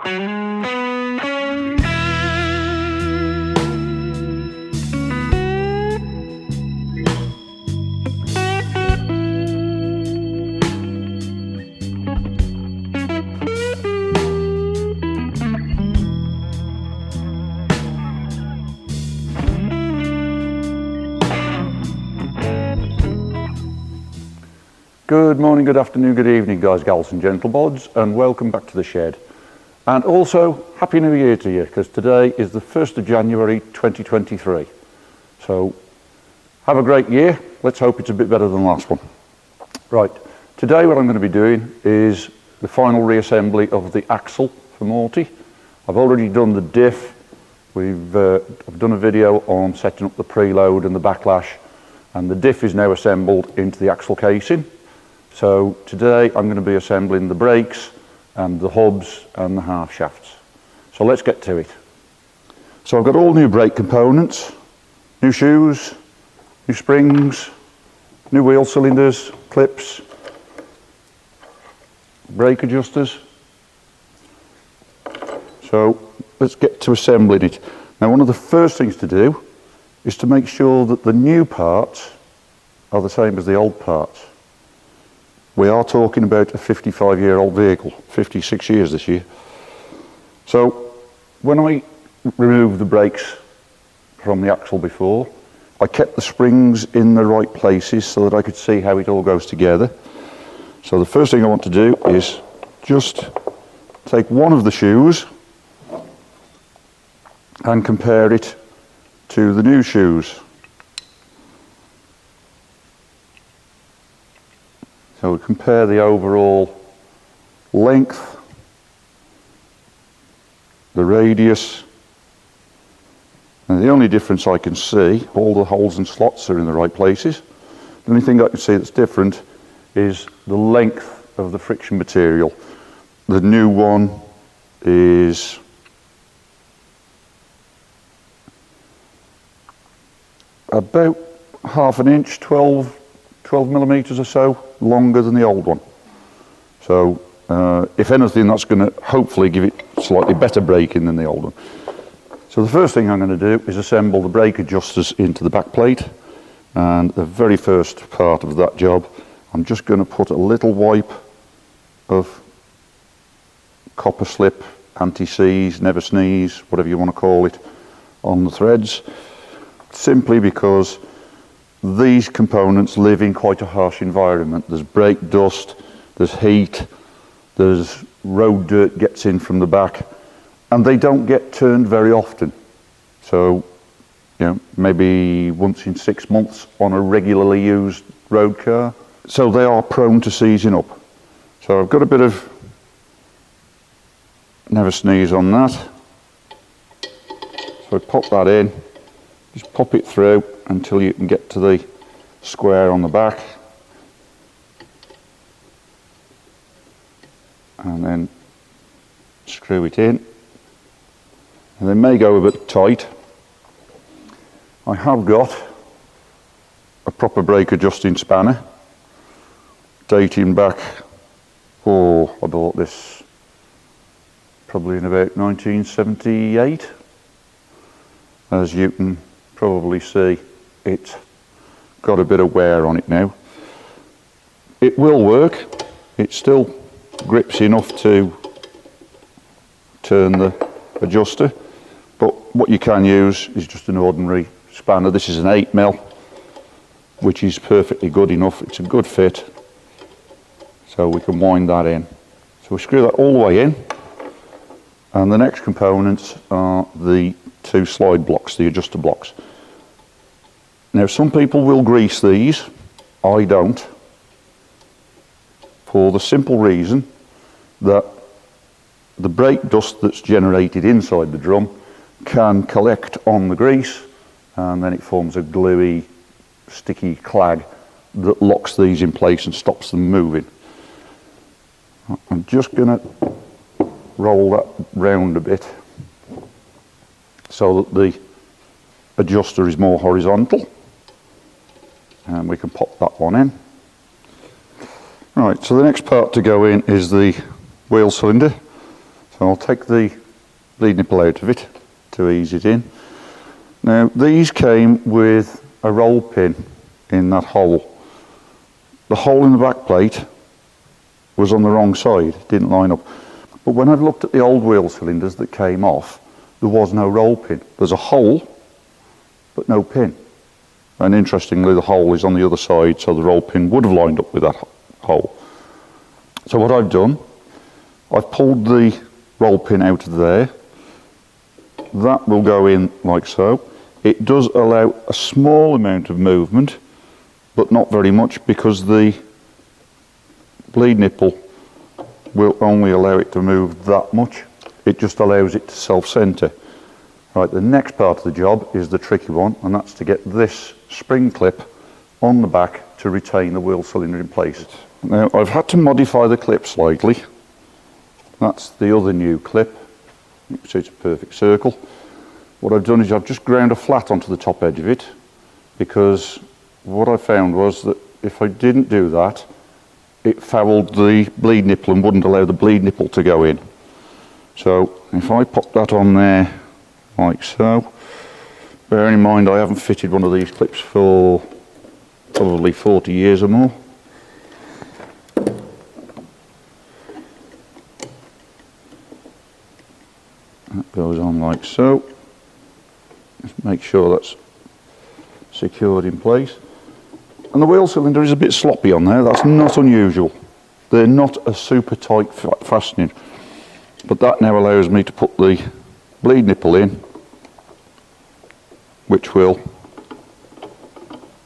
Good morning, good afternoon, good evening, guys, gals and gentlebods, and welcome back to the shed. And also, Happy New Year to you, because today is the 1st of January 2023. So, have a great year. Let's hope it's a bit better than the last one. Right, today what I'm going to be doing is the final reassembly of the axle for Morty. I've already done the diff. I've done a video on setting up the preload and the backlash, and the diff is now assembled into the axle casing. So today I'm going to be assembling the brakes and the hubs and the half shafts. So let's get to it. So I've got all new brake components, new shoes, new springs, new wheel cylinders, clips, brake adjusters. So let's get to assembling it. Now, one of the first things to do is to make sure that the new parts are the same as the old parts. We are talking about a 55-year-old vehicle, 56 years this year. So when I removed the brakes from the axle before, I kept the springs in the right places so that I could see how it all goes together. So the first thing I want to do is just take one of the shoes and compare it to the new shoes. So we compare the overall length, the radius, and the only difference I can see, all the holes and slots are in the right places. The only thing I can see that's different is the length of the friction material. The new one is about half an inch, 12 millimeters or so longer than the old one. So if anything, that's going to hopefully give it slightly better braking than the old one. So the first thing I'm going to do is assemble the brake adjusters into the back plate, and the very first part of that job, I'm just going to put a little wipe of copper slip, anti-seize, never sneeze, whatever you want to call it, on the threads, simply because these components live in quite a harsh environment. There's brake dust, there's heat, there's road dirt gets in from the back, and they don't get turned very often. So, you know, maybe once in 6 months on a regularly used road car. So they are prone to seizing up. So I've got a bit of never sneeze on that. So I pop that in, just pop it through until you can get to the square on the back, and then screw it in. And they may go a bit tight. I have got a proper brake adjusting spanner dating back, I bought this probably in about 1978. As you can probably see, it's got a bit of wear on it now. It will work. It still grips enough to turn the adjuster, but what you can use is just an ordinary spanner. This is an 8mm, which is perfectly good enough. It's a good fit, so we can wind that in. So we screw that all the way in, and the next components are the two slide blocks, the adjuster blocks. Now, some people will grease these. I don't, for the simple reason that the brake dust that's generated inside the drum can collect on the grease, and then it forms a gluey, sticky clag that locks these in place and stops them moving. I'm just going to roll that round a bit so that the adjuster is more horizontal, and we can pop that one in. Right, so the next part to go in is the wheel cylinder. So I'll take the bleed nipple out of it to ease it in. Now these came with a roll pin in that hole. The hole in the back plate was on the wrong side, didn't line up. But when I've looked at the old wheel cylinders that came off, there was no roll pin. There's a hole, but no pin. And interestingly, the hole is on the other side, so the roll pin would have lined up with that hole. So what I've done, I've pulled the roll pin out of there. That will go in like so. It does allow a small amount of movement, but not very much, because the bleed nipple will only allow it to move that much. It just allows it to self-center. Right, the next part of the job is the tricky one, and that's to get this spring clip on the back to retain the wheel cylinder in place. Now I've had to modify the clip slightly. That's the other new clip. You can see it's a perfect circle. What I've done is I've just ground a flat onto the top edge of it, because what I found was that if I didn't do that, it fouled the bleed nipple and wouldn't allow the bleed nipple to go in. So if I pop that on there like so, bearing in mind I haven't fitted one of these clips for probably 40 years or more. That goes on like so. Just make sure that's secured in place. And the wheel cylinder is a bit sloppy on there. That's not unusual. They're not a super tight fastening. But that now allows me to put the bleed nipple in, which will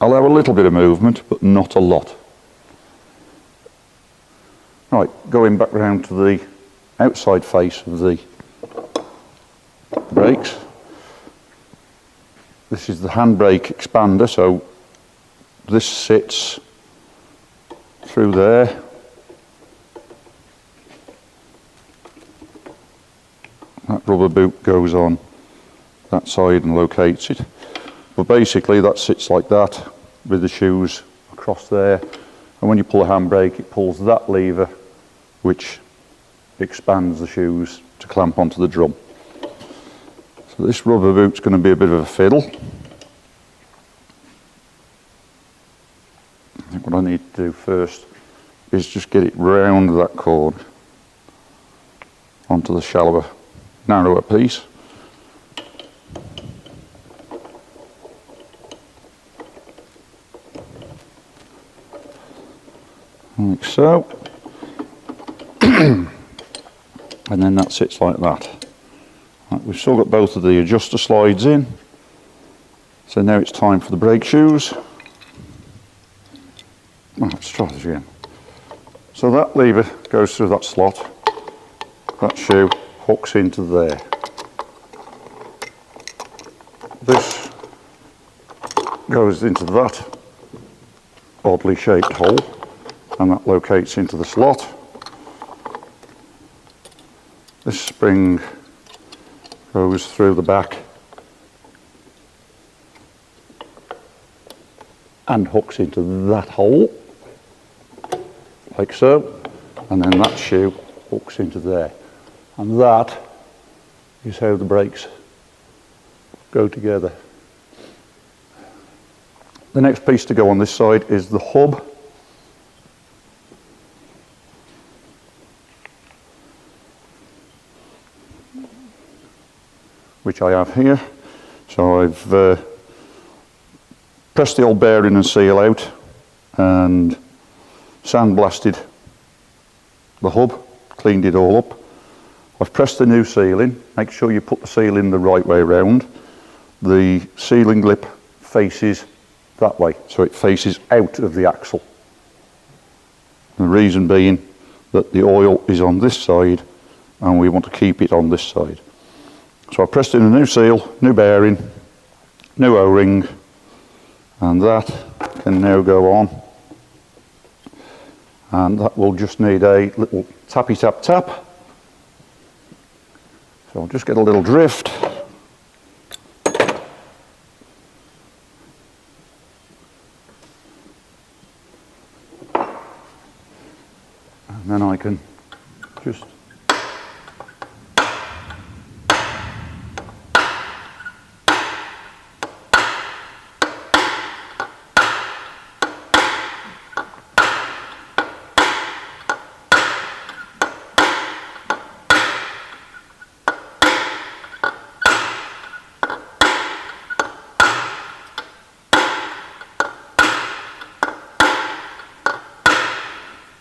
allow a little bit of movement, but not a lot. Right, going back round to the outside face of the brakes. This is the handbrake expander, so this sits through there. That rubber boot goes on that side and locates it. But basically that sits like that with the shoes across there. And when you pull a handbrake, it pulls that lever, which expands the shoes to clamp onto the drum. So this rubber boot's going to be a bit of a fiddle. I think what I need to do first is just get it round that cord onto the shallower, narrower piece. Like so. And then that sits like that. Right, we've still got both of the adjuster slides in. So now it's time for the brake shoes. Let's try this again. So that lever goes through that slot. That shoe hooks into there. This goes into that oddly shaped hole, and that locates into the slot. This spring goes through the back and hooks into that hole, like so, and then that shoe hooks into there. And that is how the brakes go together. The next piece to go on this side is the hub. Which I have here. So I've pressed the old bearing and seal out and sandblasted the hub, cleaned it all up. I've pressed the new seal in. Make sure you put the seal in the right way round. The sealing lip faces that way, so it faces out of the axle. The reason being that the oil is on this side and we want to keep it on this side. So I've pressed in a new seal, new bearing, new O-ring, and that can now go on. And that will just need a little tappy tap tap. So I'll just get a little drift. And then I can just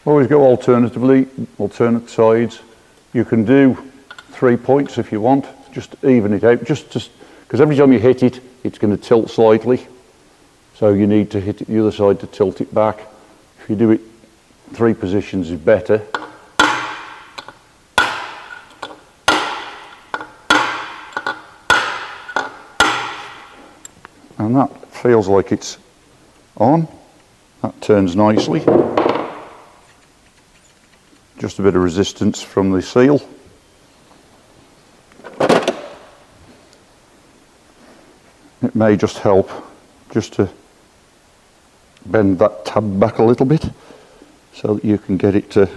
Always go alternate sides. You can do 3 points if you want, just to even it out, just because every time you hit it, it's going to tilt slightly. So you need to hit it the other side to tilt it back. If you do it 3 positions is better. And that feels like it's on. That turns nicely. Just a bit of resistance from the seal. It may just help just to bend that tab back a little bit so that you can get it to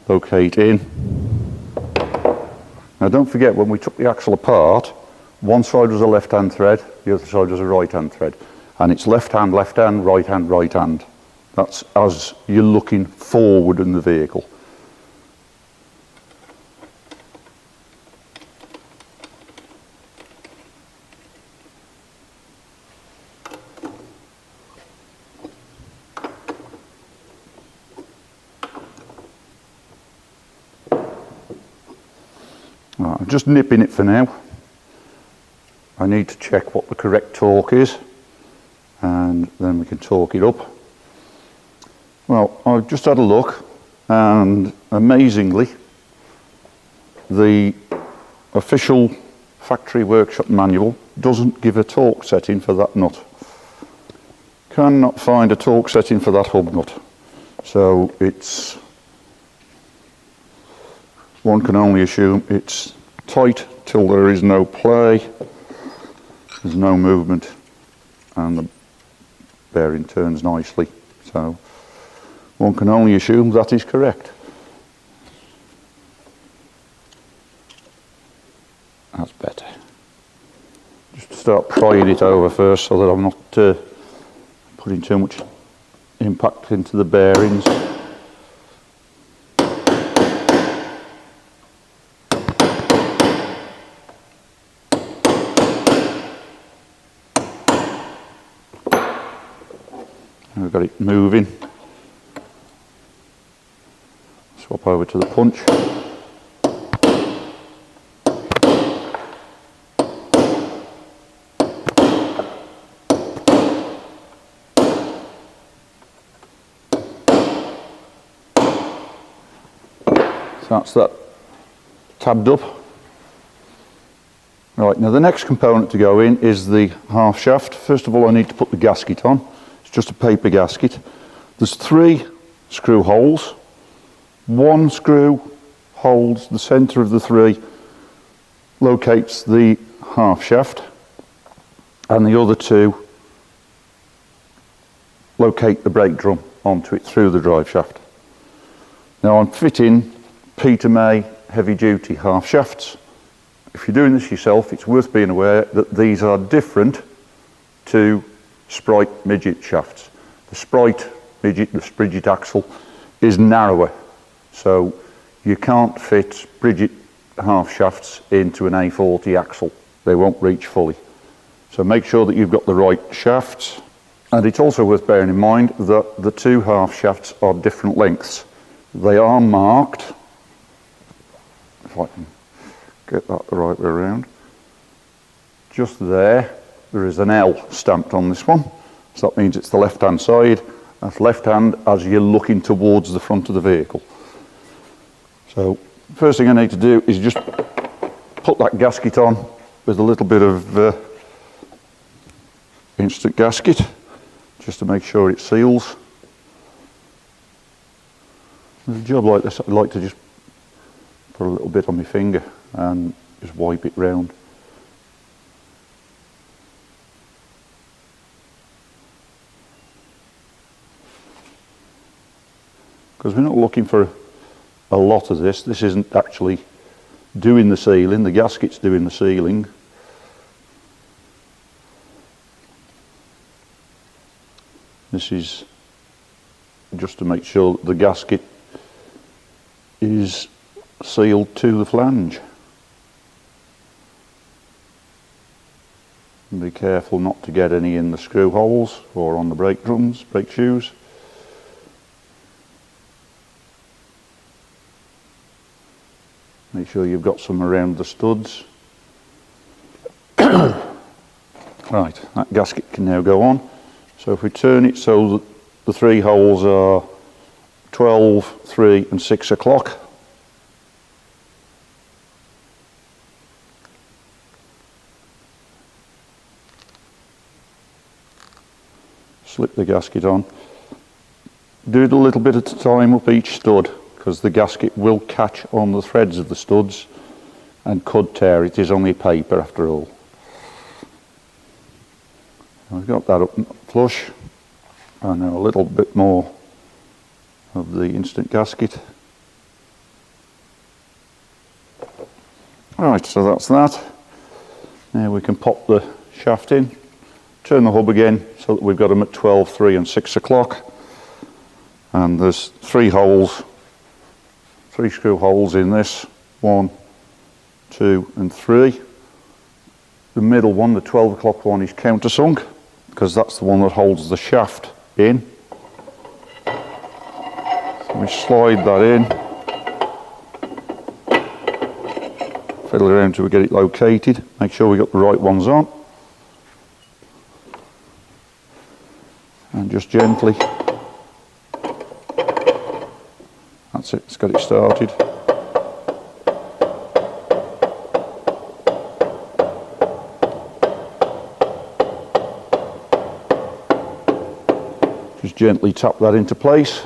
locate in. Now don't forget, when we took the axle apart, one side was a left-hand thread, the other side was a right-hand thread. And it's left-hand, left-hand, right-hand, right-hand. That's as you're looking forward in the vehicle. Right, I'm just nipping it for now. I need to check what the correct torque is, and then we can torque it up. Well, I've just had a look, and amazingly, the official factory workshop manual doesn't give a torque setting for that nut. Cannot find a torque setting for that hub nut. So it's, one can only assume it's tight till there is no play. There's no movement, and the bearing turns nicely. So one can only assume that is correct. That's better. Just to start prying it over first so that I'm not putting too much impact into the bearings. We've got it moving. Swap over to the punch. So that's that tabbed up. Right, now the next component to go in is the half shaft. First of all, I need to put the gasket on. Just a paper gasket. There's 3 screw holes. 1 screw holds the centre of the 3, locates the half shaft, and the other 2 locate the brake drum onto it through the drive shaft. Now I'm fitting Peter May heavy duty half shafts. If you're doing this yourself, it's worth being aware that these are different to Sprite midget shafts. The Sprite midget, the Bridget axle, is narrower, so you can't fit Bridget half shafts into an A40 axle. They won't reach fully. So make sure that you've got the right shafts, and it's also worth bearing in mind that the 2 half shafts are different lengths. They are marked, if I can get that the right way around, just there. There is an L stamped on this one, so that means it's the left-hand side. That's left-hand as you're looking towards the front of the vehicle. So first thing I need to do is just put that gasket on with a little bit of instant gasket, just to make sure it seals. With a job like this, I'd like to just put a little bit on my finger and just wipe it round. Because we're not looking for a lot of this. This isn't actually doing the sealing, the gasket's doing the sealing. This is just to make sure that the gasket is sealed to the flange. And be careful not to get any in the screw holes or on the brake drums, brake shoes. Make sure you've got some around the studs. Right, that gasket can now go on. So if we turn it so that the 3 holes are 12, 3 and 6 o'clock. Slip the gasket on. Do it a little bit at a time up each stud, because the gasket will catch on the threads of the studs and could tear. It is only paper after all. I've got that up flush, and now a little bit more of the instant gasket. Right, so that's that. Now we can pop the shaft in, turn the hub again so that we've got them at 12, 3 and 6 o'clock. And there's 3 holes, 3 screw holes in this, 1, 2 and 3. The middle one, the 12 o'clock one, is countersunk, because that's the one that holds the shaft in. So we slide that in, fiddle around till we get it located, make sure we got the right ones on, and just gently, that's it, it's got it started. Just gently tap that into place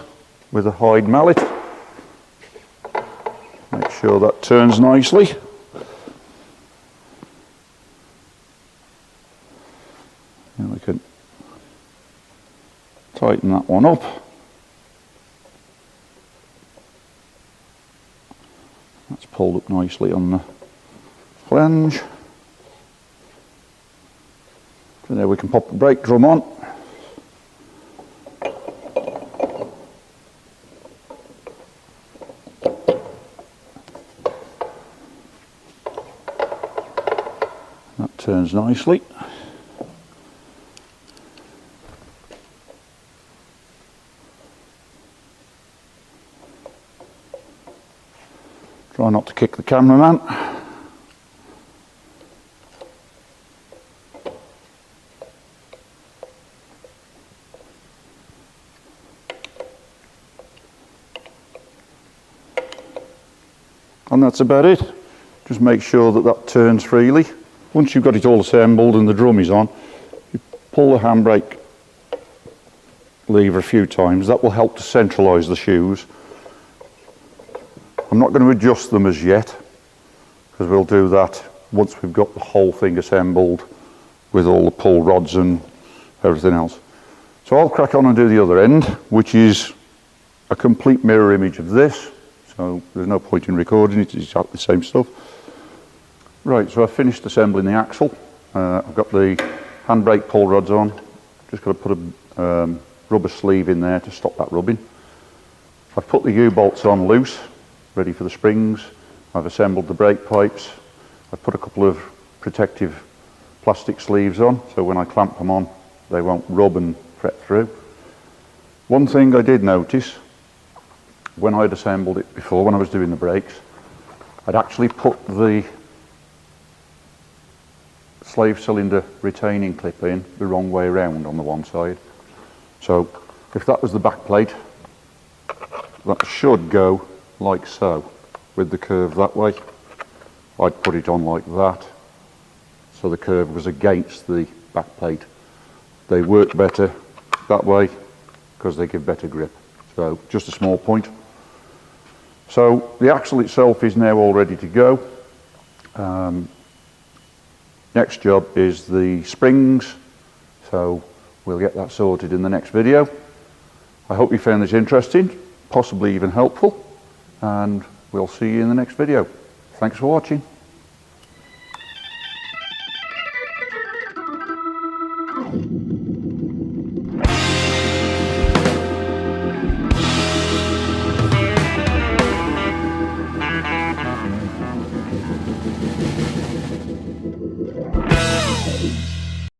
with a hide mallet. Make sure that turns nicely. And we can tighten that one up. That's pulled up nicely on the flange. So now we can pop the brake drum on. That turns nicely. Try not to kick the cameraman. And that's about it. Just make sure that that turns freely. Once you've got it all assembled and the drum is on, you pull the handbrake lever a few times. That will help to centralise the shoes. I'm not going to adjust them as yet, because we'll do that once we've got the whole thing assembled with all the pull rods and everything else. So I'll crack on and do the other end, which is a complete mirror image of this. So there's no point in recording it, it's exactly the same stuff. Right, so I've finished assembling the axle. I've got the handbrake pull rods on. Just got to put a rubber sleeve in there to stop that rubbing. I've put the U-bolts on loose, ready for the springs. I've assembled the brake pipes. I've put a couple of protective plastic sleeves on, so when I clamp them on, they won't rub and fret through. One thing I did notice, when I'd assembled it before, when I was doing the brakes, I'd actually put the slave cylinder retaining clip in the wrong way around on the one side. So if that was the back plate, that should go like so, with the curve that way. I'd put it on like that, so the curve was against the back plate. They work better that way because they give better grip. So just a small point. So the axle itself is now all ready to go. Next job is the springs, so we'll get that sorted in the next video. I hope you found this interesting, possibly even helpful, and we'll see you in the next video. Thanks for watching.